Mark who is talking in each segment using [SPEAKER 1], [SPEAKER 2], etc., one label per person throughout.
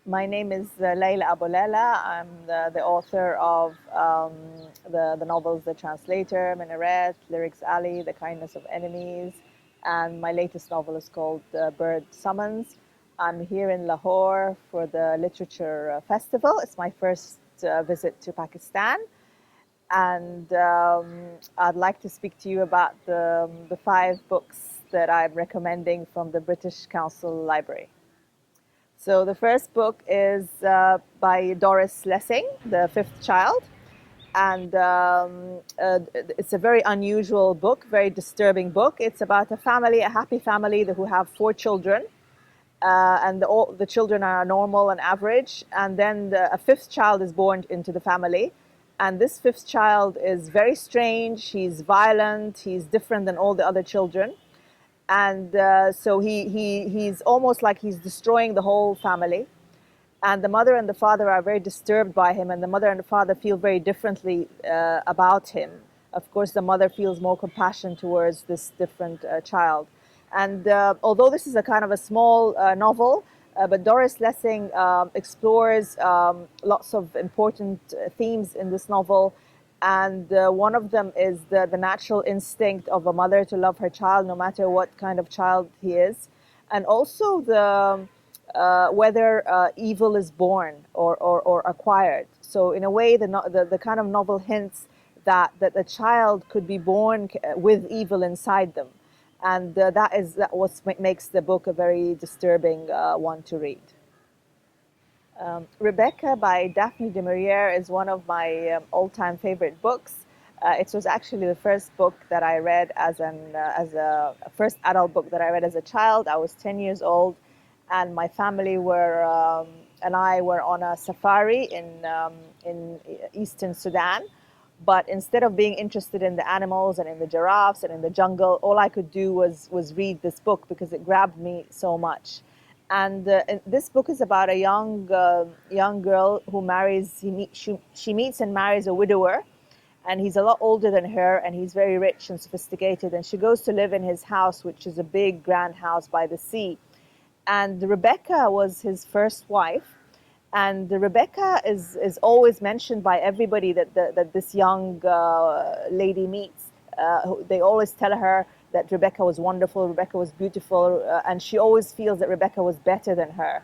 [SPEAKER 1] My name is Layla Abu Lela. I'm the author of the novels The Translator, Minaret, Lyrics Alley, The Kindness of Enemies, and my latest novel is called Bird Summons. I'm here in Lahore for the Literature Festival. It's my first visit to Pakistan, and I'd like to speak to you about the five books that I'm recommending from the British Council Library. So the first book is by Doris Lessing, The Fifth Child. And it's a very unusual book, very disturbing book. It's about a family, a happy family who have four children. And all the children are normal and average. And then a fifth child is born into the family. And this fifth child is very strange. He's violent. He's different than all the other children, and so he's almost like he's destroying the whole family. And the mother and the father are very disturbed by him, and the mother and the father feel very differently about him. Of course, the mother feels more compassion towards this different child. And although this is a kind of a small novel, but Doris Lessing explores lots of important themes in this novel, and one of them is the natural instinct of a mother to love her child, no matter what kind of child he is, and also the whether evil is born or acquired. So in a way, the kind of novel hints that the child could be born with evil inside them, and that what makes the book a very disturbing one to read. Rebecca by Daphne du Maurier is one of my all-time favorite books. It was actually the first book that I read as a first adult book that I read as a child. I was 10 years old, and my family and I were on a safari in eastern Sudan. But instead of being interested in the animals and in the giraffes and in the jungle, all I could do was read this book because it grabbed me so much. And this book is about a young girl who marries. She meets and marries a widower, and he's a lot older than her, and he's very rich and sophisticated. And she goes to live in his house, which is a big, grand house by the sea. And Rebecca was his first wife, and Rebecca is always mentioned by everybody that this young lady meets. They always tell her that Rebecca was wonderful, Rebecca was beautiful, and she always feels that Rebecca was better than her.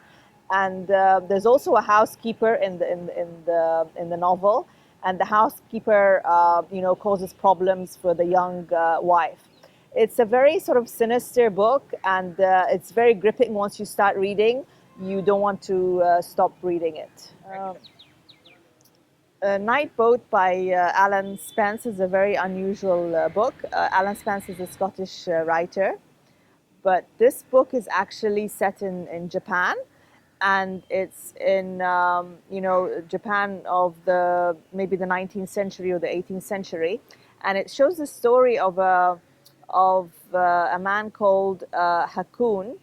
[SPEAKER 1] And there's also a housekeeper in the novel, and the housekeeper, causes problems for the young wife. It's a very sort of sinister book, and it's very gripping. Once you start reading, you don't want to stop reading it. Night Boat by Alan Spence is a very unusual book. Alan Spence is a Scottish writer, but this book is actually set in Japan, and it's in Japan of maybe the 19th century or the 18th century, and it shows the story of a man called Hakuun,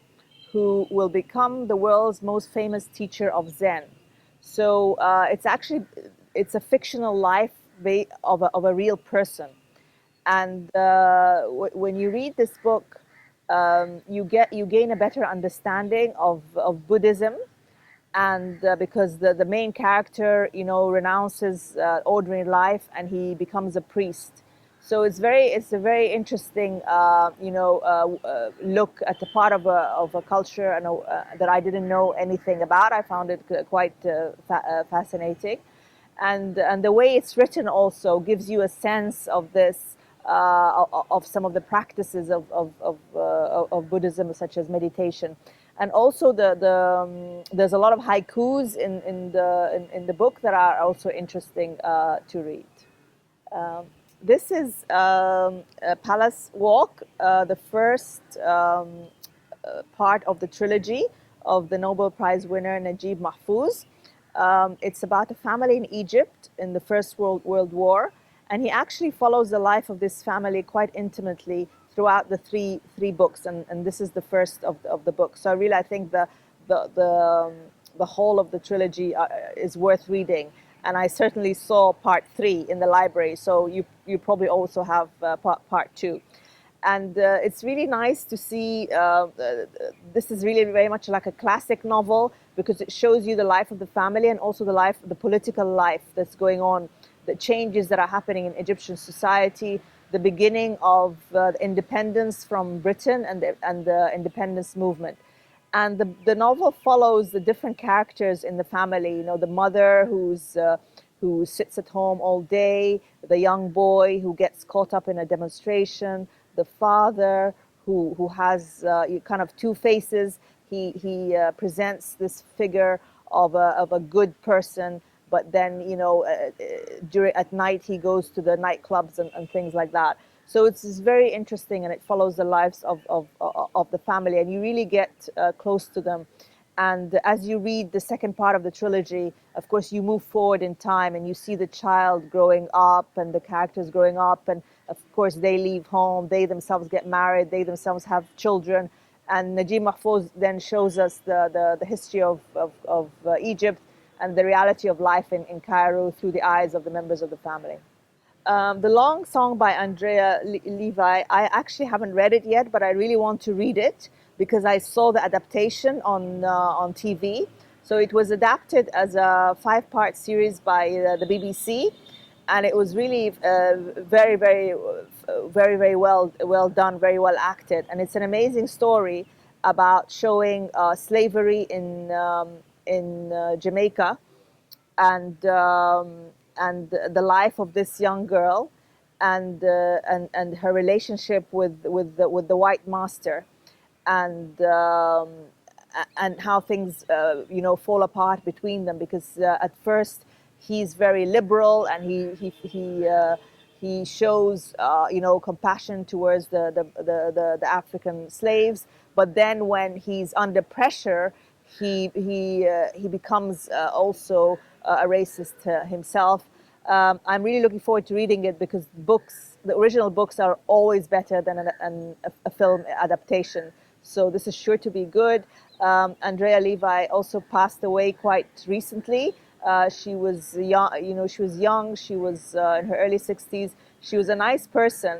[SPEAKER 1] who will become the world's most famous teacher of Zen. So it's a fictional life of a real person. And when you read this book, you gain a better understanding of Buddhism, and because the main character renounces ordinary life and he becomes a priest. So it's a very interesting look at the part of a culture that I didn't know anything about. I found it quite fascinating, and the way it's written also gives you a sense of this of some of the practices of Buddhism, such as meditation. And also there's a lot of haikus in the book that are also interesting to read. This is Palace Walk, the first part of the trilogy of the Nobel Prize winner Najib Mahfouz. It's about a family in Egypt in the First World War, and he actually follows the life of this family quite intimately throughout the three books, and this is the first of the books. So I think the whole of the trilogy is worth reading. And I certainly saw part 3 in the library, so you probably also have part 2. And it's really nice to see. This is really very much like a classic novel because it shows you the life of the family and also the political life that's going on, the changes that are happening in Egyptian society, the beginning of the independence from Britain and the independence movement. And the novel follows the different characters in the family. You know, the mother who sits at home all day, the young boy who gets caught up in a demonstration, the father who has kind of two faces. He presents this figure of a good person, but then during at night he goes to the nightclubs and things like that. So it's very interesting, and it follows the lives of the family, and you really get close to them. And as you read the second part of the trilogy, of course, you move forward in time and you see the child growing up and the characters growing up. And of course, they leave home, they themselves get married, they themselves have children. And Najib Mahfouz then shows us the history of Egypt and the reality of life in Cairo through the eyes of the members of the family. The Long Song by Andrea Levi, I actually haven't read it yet, but I really want to read it because I saw the adaptation on TV. So it was adapted as a five-part series by the BBC, and it was really very well done, very well acted, and it's an amazing story about showing slavery in Jamaica and the life of this young girl and her relationship with the white master and and how things fall apart between them because at first he's very liberal and he shows compassion towards the African slaves, but then when he's under pressure he becomes also a racist himself. I'm really looking forward to reading it because the original books are always better than a film adaptation. So this is sure to be good. Andrea Levi also passed away quite recently. She was young, she was young. She was in her early 60s. She was a nice person,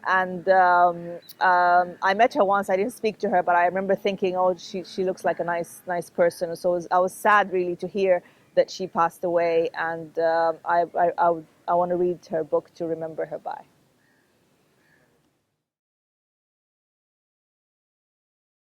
[SPEAKER 1] and I met her once. I didn't speak to her, but I remember thinking, oh, she looks like a nice person. So I was sad really to hear that she passed away, and I want to read her book to remember her by.